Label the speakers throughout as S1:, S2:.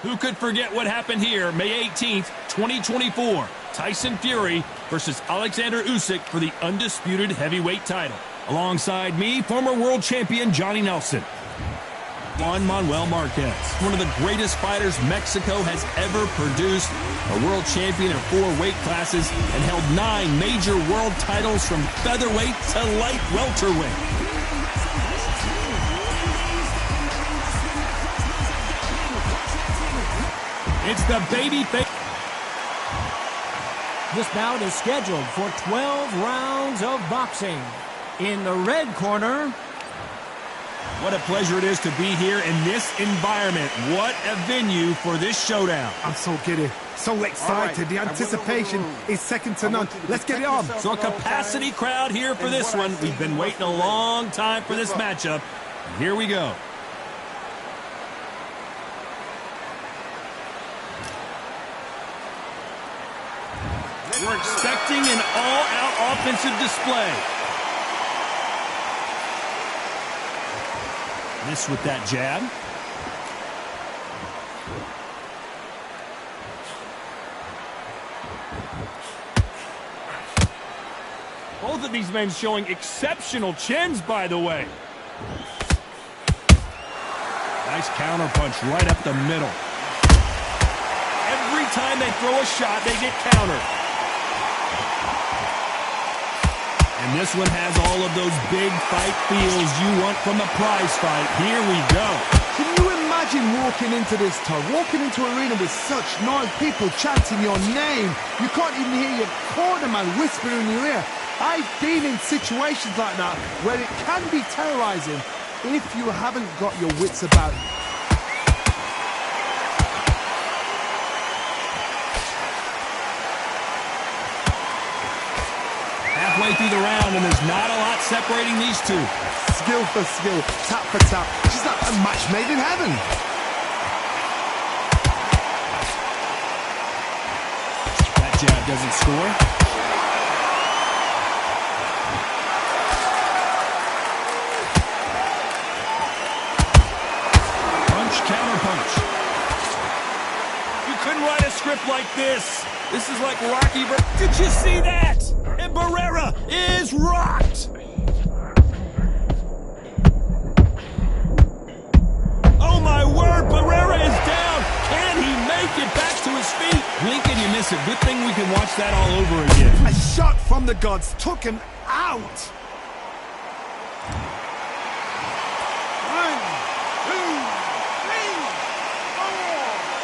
S1: Who could forget what happened here May 18th, 2024? Tyson Fury versus Alexander Usyk for the undisputed heavyweight title. Alongside me, former world champion Johnny Nelson. Juan Manuel Marquez, one of the greatest fighters Mexico has ever produced, a world champion in 4 weight classes, and held 9 major world titles from featherweight to light welterweight. It's the babyface.
S2: This bout is scheduled for 12 rounds of boxing. In the red corner,
S1: what a pleasure it is to be here in this environment. What a venue for this showdown.
S3: I'm so giddy, so excited. The anticipation is second to none. Let's get it on.
S1: So a capacity crowd here for this one. We've been waiting a long time for this matchup. Here we go. We're expecting an all-out offensive display. This with that jab. Both of these men showing exceptional chins, by the way. Nice counter punch right up the middle. Every time they throw a shot, they get countered. And this one has all of those big fight feels you want from a prize fight. Here we go.
S3: Can you imagine walking into this, Todd? Walking into an arena with such noise, people chanting your name. You can't even hear your corner man whispering in your ear. I've been in situations like that where it can be terrorizing if you haven't got your wits about you.
S1: Halfway through the round, and there's not a lot separating these two.
S3: Skill for skill, tap for tap. Just like a match made in heaven.
S1: That jab doesn't score. Punch, counter punch. You couldn't write a script like this. This is like Rocky. Did you see that? And Barrera is rocked. Oh my word, Barrera is down. Can he make it back to his feet? Lincoln, you miss it. Good thing we can watch that all over again.
S3: A shot from the gods took him out. 1, 2, 3, 4,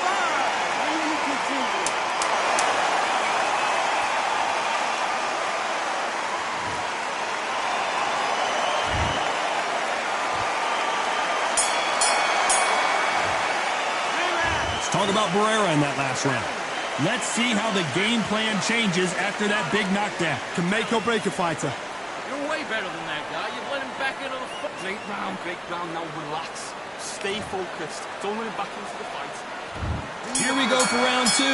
S3: 5. And you continue.
S1: Talk about Barrera in that last round. Let's see how the game plan changes after that big knockdown.
S3: Can make or break a fighter.
S4: You're way better than that guy. You've let him back into the fight. Big round, now relax. Stay focused. Don't let him back into the fight.
S1: Here we go for round 2.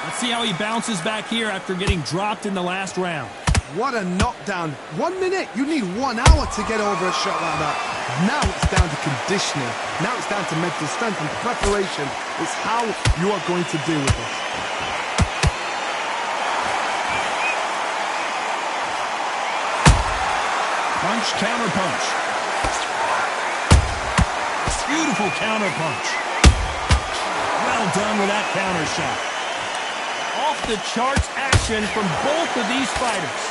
S1: Let's see how he bounces back here after getting dropped in the last round.
S3: What a knockdown. 1 minute. You need 1 hour to get over a shot like that. Now it's down to conditioning. Now it's down to mental strength and preparation. It's how you are going to deal with this.
S1: Punch, counter punch. Beautiful counter punch. Well done with that counter shot. Off the charts action from both of these fighters.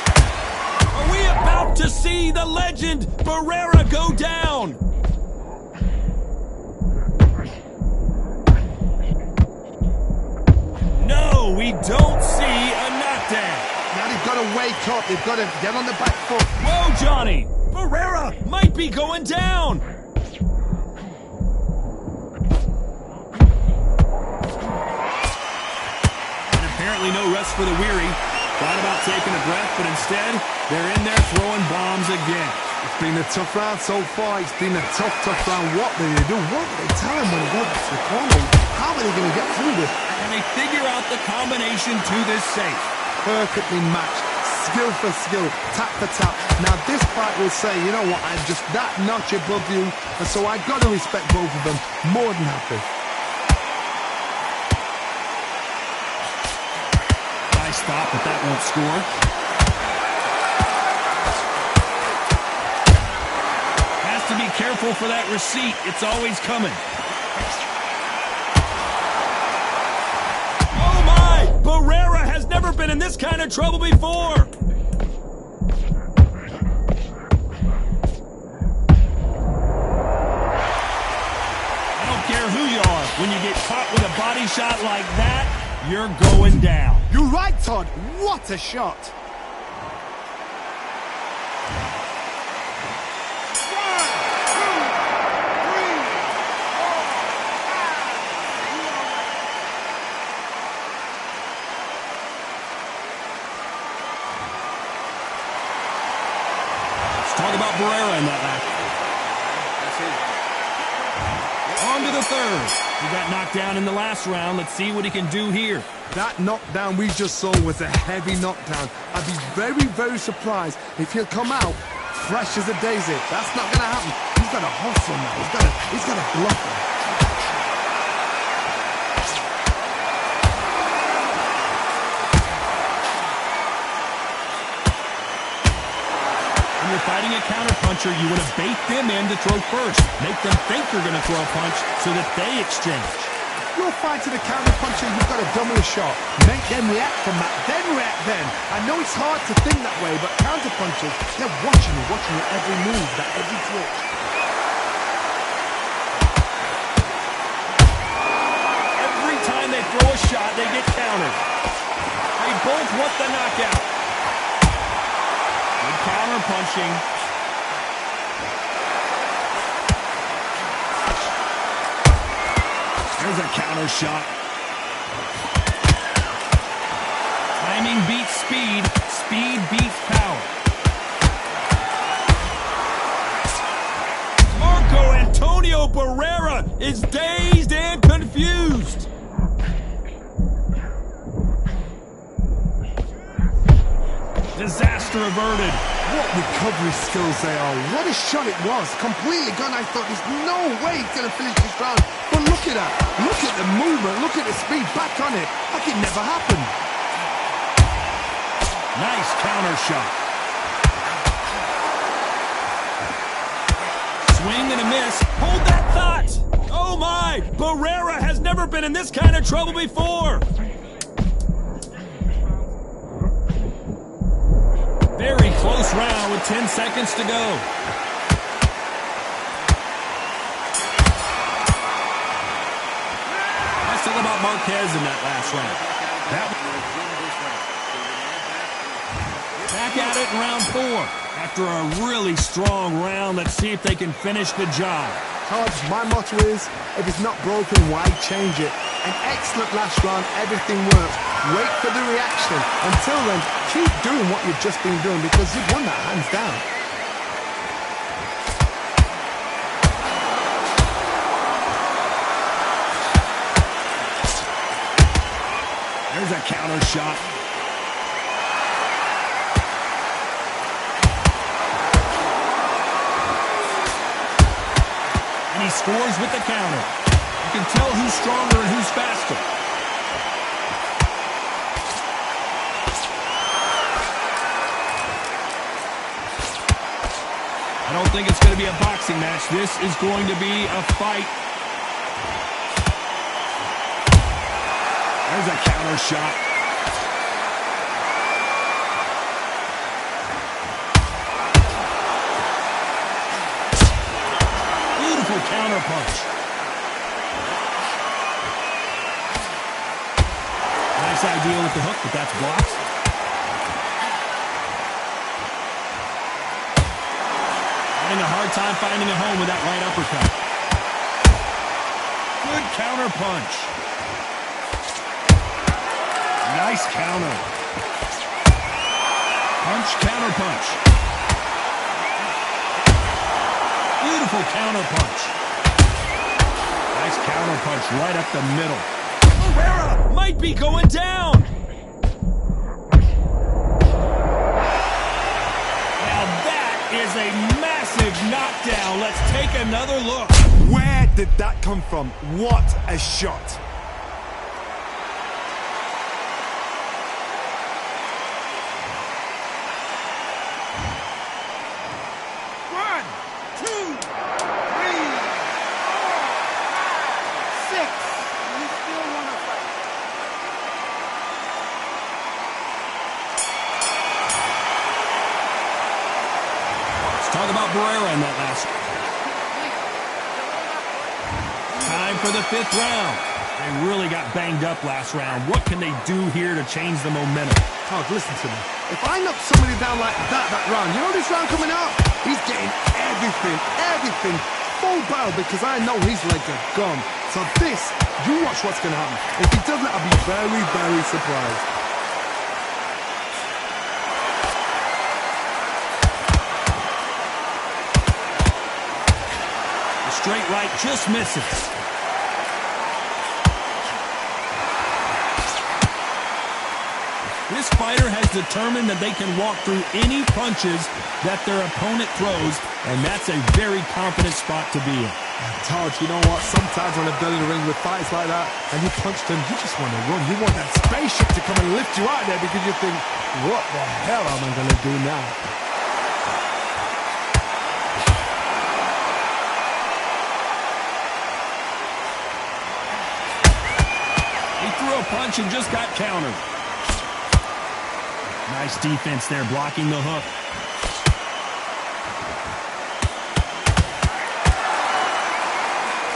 S1: Are we about to see the legend Barrera go down? No, we don't see a knockdown.
S3: Now they've got to wake up. They've got to get on the back foot.
S1: Whoa, Johnny! Barrera might be going down! And apparently no rest for the weary. Thought about taking a breath, but instead, they're in there throwing bombs again.
S3: It's been a tough round so far. It's been a tough round. What do they do? What do they tell them when they go back to the corner? How are they going to get through this?
S1: And they figure out the combination to this safe.
S3: Perfectly matched. Skill for skill. Tap for tap. Now this fight will say, you know what, I'm just that notch above you. And so I've got to respect both of them. More than happy.
S1: stop, but that won't score. Has to be careful for that receipt. It's always coming. Oh, my! Barrera has never been in this kind of trouble before. Who you are. When you get caught with a body shot like that, you're going down.
S3: You're right, Todd. What a shot.
S1: Let's talk about Barrera in that lap. On to the third. He got knocked down in the last round. Let's see what he can do here.
S3: That knockdown we just saw was a heavy knockdown. I'd be very, very surprised if he'll come out fresh as a daisy. That's not going to happen. He's got to hustle now. He's got to bluff him.
S1: When you're fighting a counterpuncher, you want to bait them in to throw first. Make them think you're going to throw a punch so that they exchange.
S3: You're fighting a counterpuncher, you've got to double a shot. Make them react from that, then react then. I know it's hard to think that way, but counterpunchers, they're watching you every move, every twitch.
S1: Every time they throw a shot, they get countered. They both want the knockout. Good counter-punching. There's a counter shot. Timing beats speed. Speed beats power. Marco Antonio Barrera is dazed and confused. Disaster averted.
S3: What recovery skills they are. What a shot it was. Completely gone. I thought there's no way he's going to finish this round. But look at that. Look at the movement. Look at the speed. Back on it. Like it never happened.
S1: Nice counter shot. Swing and a miss. Hold that thought. Oh my! Barrera has never been in this kind of trouble before. Very close round with 10 seconds to go. Let's talk about Marquez in that last round. Back at it in round 4. After a really strong round, let's see if they can finish the job.
S3: Todd, my motto is, if it's not broken, why change it? An excellent last round, everything works. Wait for the reaction. Until then, keep doing what you've just been doing because you've won that hands down.
S1: There's a counter shot. And he scores with the counter. You can tell who's stronger and who's faster. I don't think it's going to be a boxing match. This is going to be a fight. There's a counter shot. Beautiful counter punch. Nice idea with the hook, but that's blocked. Having a hard time finding a home with that right uppercut. Good counter punch. Nice counter. Punch, counter punch. Beautiful counter punch. Nice counter punch right up the middle. Barrera might be going down. Now that is a massive knockdown. Let's take another look.
S3: Where did that come from? What a shot. 2, 3, 4, 5, 6. You still want to fight.
S1: Let's talk about Barrera in that last. Time for the 5th round. They really got banged up last round. What can they do here to change the momentum?
S3: Todd, listen to me. If I knock somebody down like that round, you know this round coming out? He's getting everything full barrel because I know his legs are gone. So this, you watch what's going to happen. If he doesn't, I'll be very, very surprised.
S1: The straight right just misses. This fighter has determined that they can walk through any punches that their opponent throws, and that's a very confident spot to be in.
S3: Todd, you know what? Sometimes when I've done in the ring with fights like that, and you punch them, you just want to run. You want that spaceship to come and lift you out there because you think, what the hell am I going to do now?
S1: He threw a punch and just got countered. Nice defense there, blocking the hook.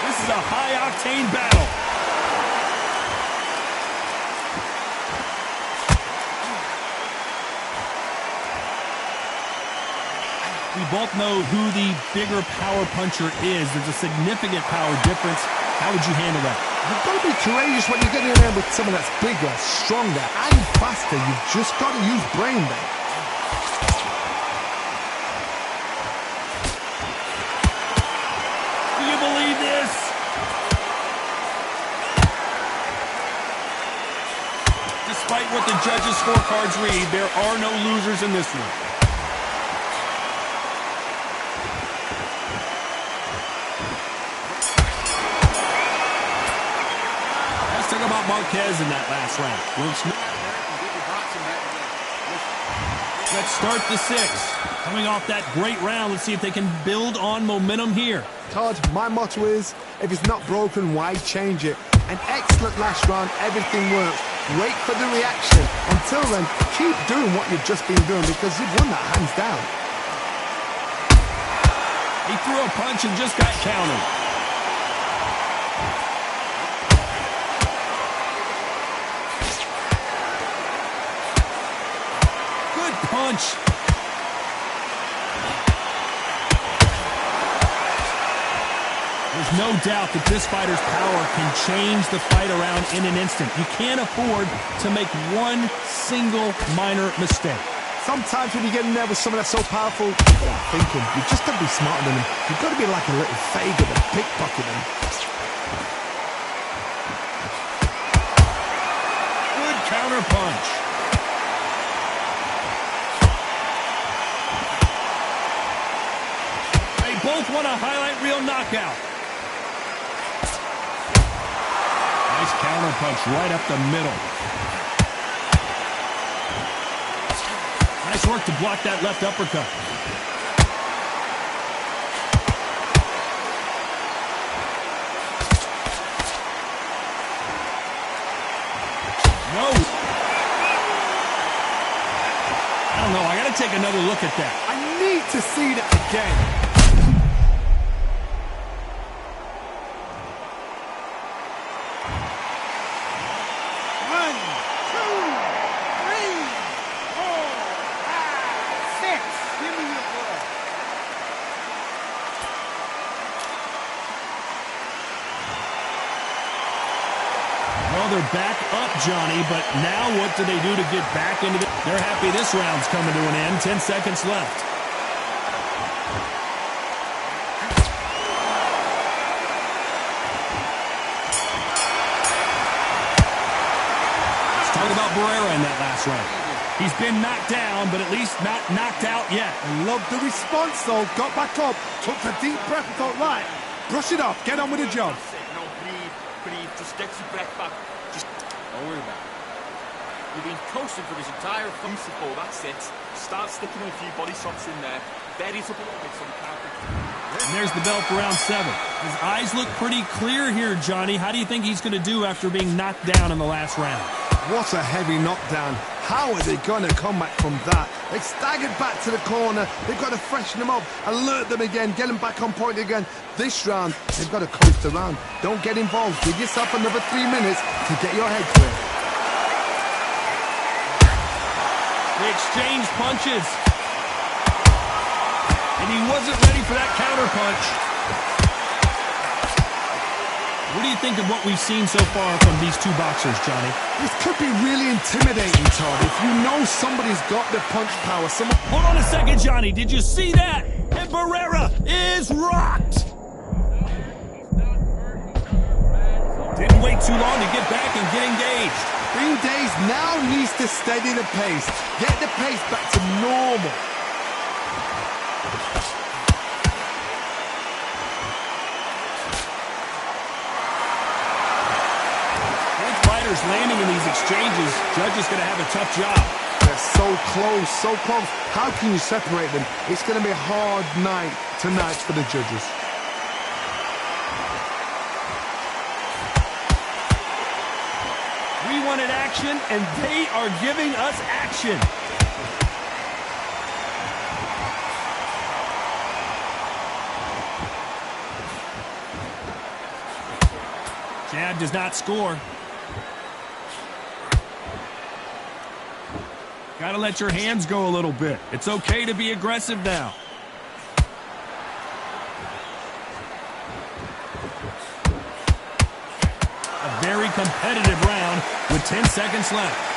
S1: This is a high-octane battle. We both know who the bigger power puncher is. There's a significant power difference. How would you handle that?
S3: You've got to be courageous when you get in there with someone that's bigger, stronger, and faster. You've just got to use brain there.
S1: Do you believe this? Despite what the judges' scorecards read, there are no losers in this one. About Marquez in that last round. Let's start the 6th. Coming off that great round, let's see if they can build on momentum here.
S3: Todd, my motto is, if it's not broken, why change it? An excellent last round, everything works. Wait for the reaction. Until then, keep doing what you've just been doing because you've won that hands down.
S1: He threw a punch and just got countered. Punch. There's no doubt that this fighter's power can change the fight around in an instant. You can't afford to make one single minor mistake.
S3: Sometimes when you get in there with someone that's so powerful, you're thinking, you've just got to be smarter than him. You've got to be like a little faggot and pickpocket him.
S1: Good counter punch. Both want a highlight reel knockout. Nice counter punch right up the middle. Nice work to block that left uppercut. No. I don't know. I got to take another look at that.
S3: I need to see that again.
S1: Well, they're back up, Johnny, but now what do they do to get back into the... They're happy this round's coming to an end. 10 seconds left. Let's talk about Barrera in that last round. He's been knocked down, but at least not knocked out yet.
S3: I love the response, though. Got back up, took a deep breath and thought, right, brush it off, get on with the job.
S4: No, breathe, just get your breath back. Just don't worry about it. You've been coasting for this entire principle. That's it. Start sticking a few body shots in there. Berries up a little bit so we can't.
S1: And there's the bell for round 7. His eyes look pretty clear here, Johnny. How do you think he's going to do after being knocked down in the last round?
S3: What a heavy knockdown. How are they going to come back from that? They staggered back to the corner. They've got to freshen them up, alert them again, get them back on point again. This round, they've got to coast around. Don't get involved. Give yourself another 3 minutes to get your head clear.
S1: They exchanged punches. And he wasn't ready for that counter punch. What do you think of what we've seen so far from these two boxers, Johnny?
S3: This could be really intimidating, Todd. If you know somebody's got the punch power, someone...
S1: Hold on a second, Johnny. Did you see that? And Barrera is rocked. Didn't wait too long to get back and get engaged.
S3: Green Days now needs to steady the pace. Get the pace back to normal.
S1: Landing in these exchanges, Judge is going to have a tough job.
S3: They're so close, so close. How can you separate them? It's going to be a hard night tonight for the judges.
S1: We wanted action, and they are giving us action. Jab does not score. Gotta let your hands go a little bit. It's okay to be aggressive now. A very competitive round with 10 seconds left.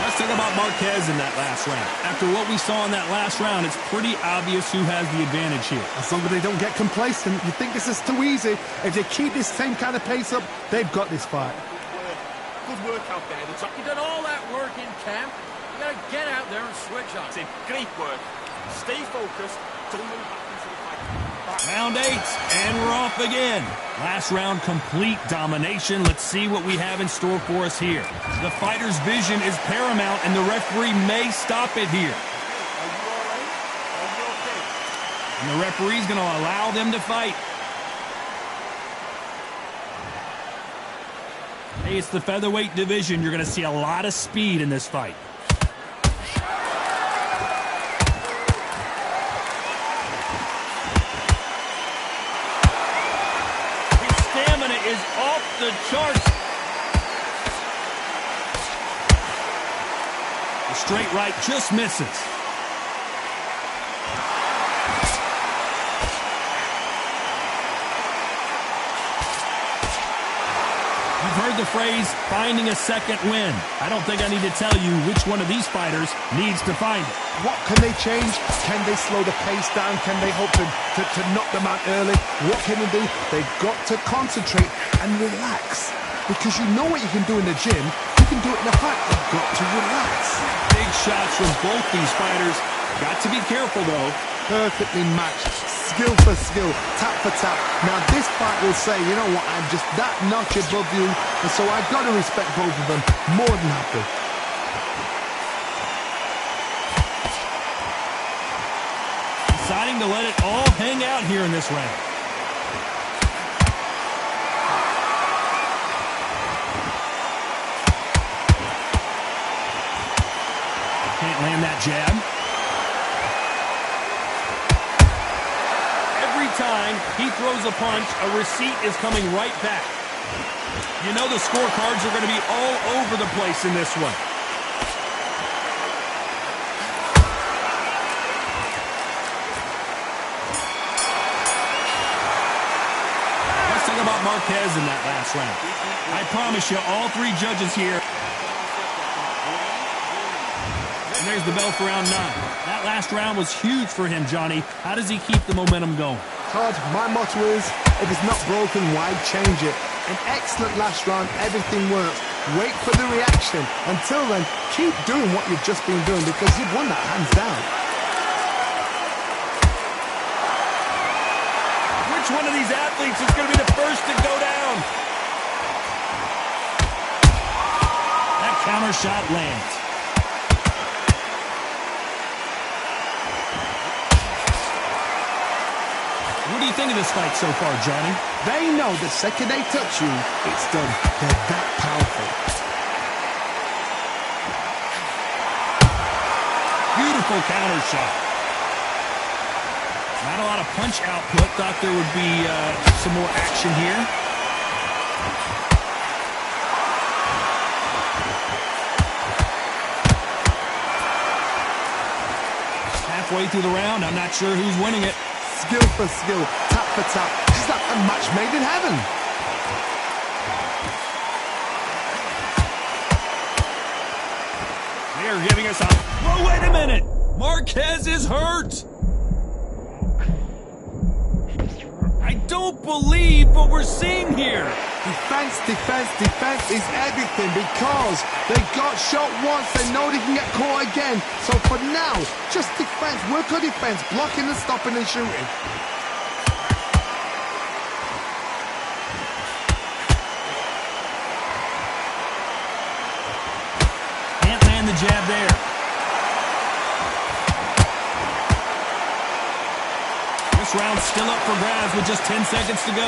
S1: Let's talk about Marquez in that last round. After what we saw in that last round, it's pretty obvious who has the advantage here.
S3: As long as they don't get complacent, you think this is too easy. If they keep this same kind of pace up, they've got this fight.
S4: Good work out there. You done all that work in camp. You gotta get out there and switch on. Great work. Stay focused. Don't move back into the fight.
S1: Round 8, and we're off again. Last round, complete domination. Let's see what we have in store for us here. The fighter's vision is paramount, and the referee may stop it here.
S4: Are you all right? Are you okay?
S1: And the referee's going to allow them to fight. Hey, it's the featherweight division. You're going to see a lot of speed in this fight. Is off the charts. The straight right just misses. You've heard the phrase, finding a second win. I don't think I need to tell you which one of these fighters needs to find it.
S3: What can they change? Can they slow the pace down? Can they hope to knock them out early? What can they do? They've got to concentrate and relax. Because you know what you can do in the gym, you can do it in a fight. You've got to relax.
S1: Big shots from both these fighters. Got to be careful, though.
S3: Perfectly matched. Skill for skill. Tap for tap. Now this fight will say, you know what, I'm just that notch above you. And so I've got to respect both of them. More than happy.
S1: Deciding to let it all hang out here in this round. Can't land that jab. Every time he throws a punch, a receipt is coming right back. You know the scorecards are going to be all over the place in this one. About Marquez in that last round. I promise you, all three judges here. And there's the bell for round 9. That last round was huge for him, Johnny. How does he keep the momentum going?
S3: Todd, my motto is, if it's not broken, why change it? An excellent last round, everything works. Wait for the reaction. Until then, keep doing what you've just been doing because you've won that hands down.
S1: Which one of these athletes is going to be the first to go down? That counter shot lands. What do you think of this fight so far, Johnny?
S3: They know the second they touch you, it's done. They're that powerful.
S1: Beautiful counter shot. Not a lot of punch output. Thought there would be some more action here. Halfway through the round, I'm not sure who's winning it.
S3: Skill for skill, tap for tap. It's like a match made in heaven.
S1: They're giving us a... Whoa, wait a minute! Marquez is hurt! I don't believe what we're seeing here.
S3: Defense, defense, defense is everything because they got shot once, they know they can get caught again. So for now, just defense, work on defense, blocking and stopping and shooting.
S1: Can't land the jab there. This round's still up for grabs with just 10 seconds to go.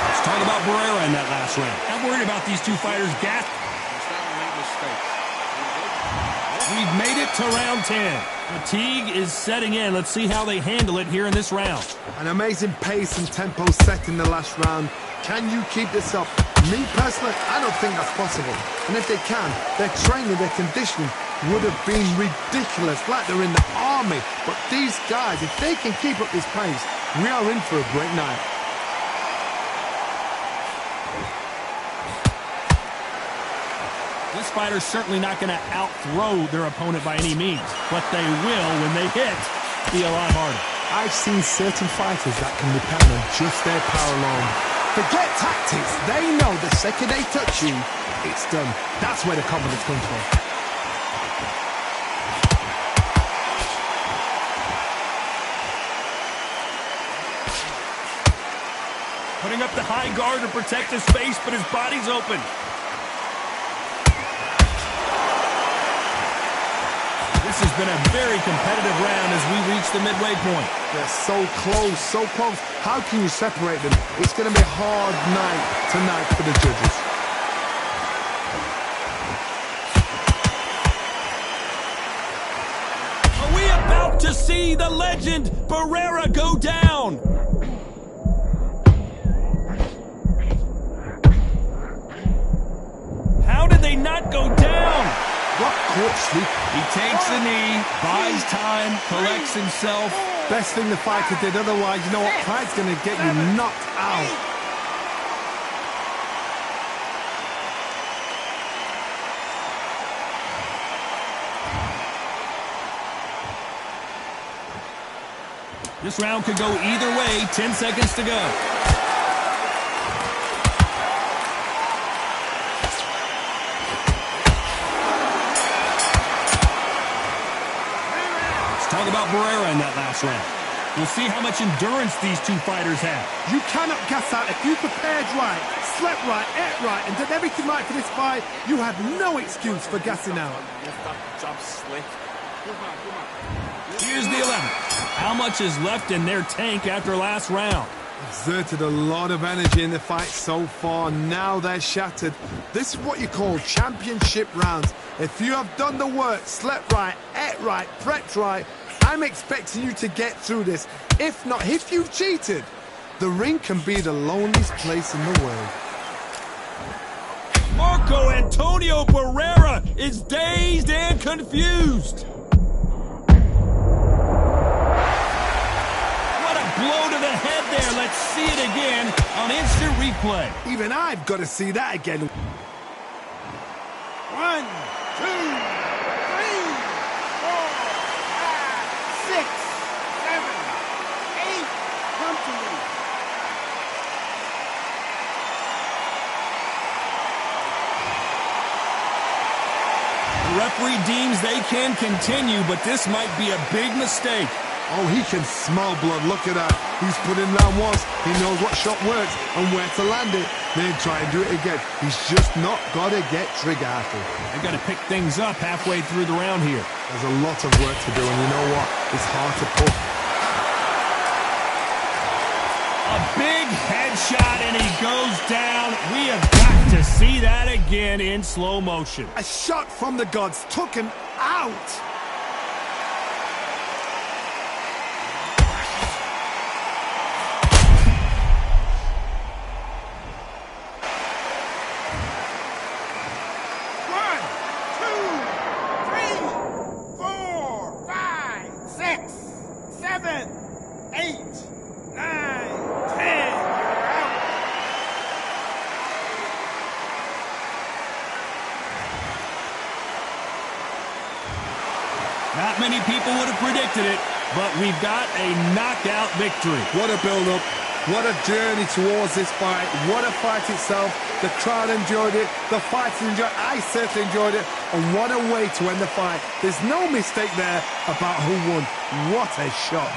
S1: Let's talk about Barrera in that last round. I'm worried about these two fighters' gas. We've made it to round 10. Fatigue is setting in. Let's see how they handle it here in this round.
S3: An amazing pace and tempo set in the last round. Can you keep this up? Me personally, I don't think that's possible. And if they can, their training, their conditioning would have been ridiculous, like they're in the army. But these guys, if they can keep up this pace, we are in for a great night.
S1: This fighter's certainly not going to out-throw their opponent by any means, but they will, when they hit, be a lot harder.
S3: I've seen certain fighters that can depend on just their power alone. Forget tactics. They know the second they touch you, it's done. That's where the confidence comes from.
S1: Putting up the high guard to protect his face, but his body's open. This has been a very competitive round as we reach the midway point.
S3: They're so close, so close. How can you separate them? It's going to be a hard night tonight for the judges.
S1: Are we about to see the legend Barrera go down? How did they not go down?
S3: What court sleep?
S1: He takes the knee, buys time, collects himself.
S3: Best thing the fighter did, otherwise, you know what? Pride's going to get you knocked out.
S1: This round could go either way. 10 seconds to go. Talk about Barrera in that last round. We'll see how much endurance these two fighters have.
S3: You cannot gas out. If you prepared right, slept right, ate right, and did everything right for this fight, you have no excuse for gassing out.
S1: Here's the 11th. How much is left in their tank after last round?
S3: Exerted a lot of energy in the fight so far. Now they're shattered. This is what you call championship rounds. If you have done the work, slept right, ate right, prepped right, I'm expecting you to get through this. If not, if you've cheated, the ring can be the loneliest place in the world.
S1: Marco Antonio Barrera is dazed and confused. What a blow to the head there. Let's see it again on instant replay.
S3: Even I've got to see that again. 1, 2, 3, 4, 5, 6, 7, 8. Come to me.
S1: can continue, but this might be a big mistake.
S3: Oh, he can smell blood. Look at that. He's put him down once. He knows what shot works and where to land it. Then try and do it again. He's just not got to get trigger happy.
S1: They got to pick things up halfway through the round here.
S3: There's a lot of work to do, and you know what? It's hard to put.
S1: A big headshot, and he goes down. We have got to see that again in slow motion.
S3: A shot from the gods took him out.
S1: Not many people would have predicted it, but we've got a knockout victory.
S3: What a build-up. What a journey towards this fight. What a fight itself. The crowd enjoyed it. The fighters enjoyed it. I certainly enjoyed it. And what a way to end the fight. There's no mistake there about who won. What a shot.